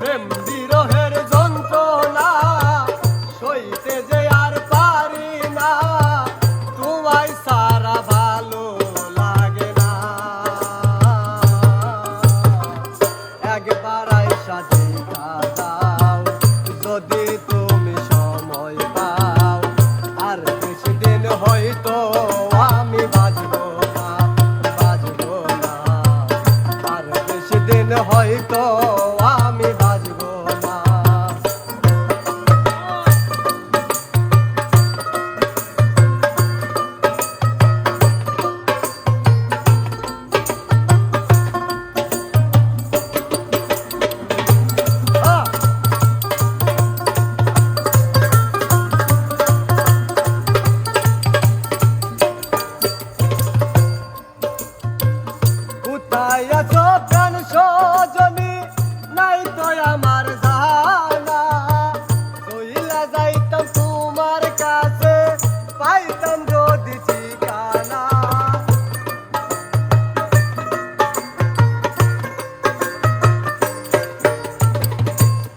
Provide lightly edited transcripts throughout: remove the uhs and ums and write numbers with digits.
প্রেম বিরহের যন্ত্রণা সইতে যে আর পারি না, তোমায় সারা ভালো লাগে না। একবার আইসা দেখা দাও যদি তুমি সময় পাও, আর বেশি দিন হয়তো আমি বাঁচবো না, বাঁচবো না, আর বেশি দিন হয়তো আমি বাঁচবো না। কোথায় আছো প্রাণ সজনী, নাই তো আমার জানা, চইলা যাইতাম তোমার কাছে, পাইতাম যদি ঠিকানা।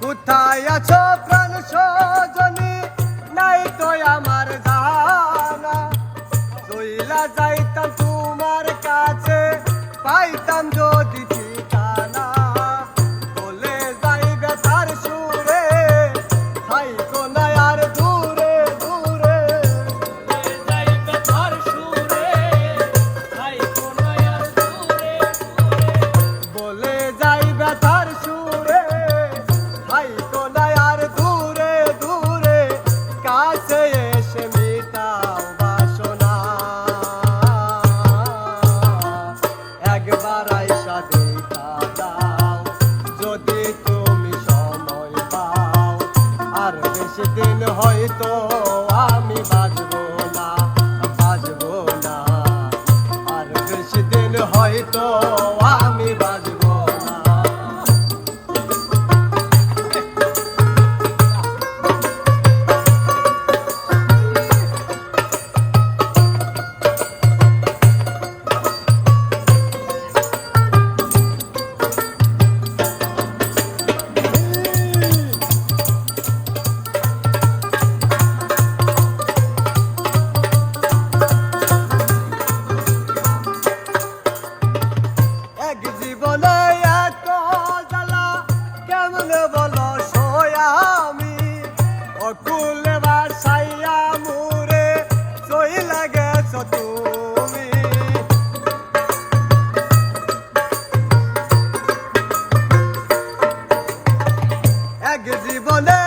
কোথায় আছো প্রাণ সজনী, নাই তো আমার জানা, চইলা যাইতাম তোমার কাছে, পাইতাম যদি ঠিকানা। বলে যাইবে তার সুরে, হাই কোনায় আর দূরে দূরে, বলে যাইবে তার সুরে, হাই কোনায় আর দূরে দূরে। বলে যাইবে তার সুরে, হাই কোনায় আর দূরে দূরে, কাছে এসে মিটাও বাসনা। একবার আইসা দেখা দাও যদি তুমি সময় পাও, আর বেশি দিন হয়তো আমি বাঁচবো না, বাঁচবো না, আর বেশি দিন হয়তো আমি বাঁচবো না। এক জীবনে এত জ্বালা কেমনে বলো সয়া আমি, অকুলে বাসাইয়া মুরে চইলা গেছো তুমি। এক জীবনে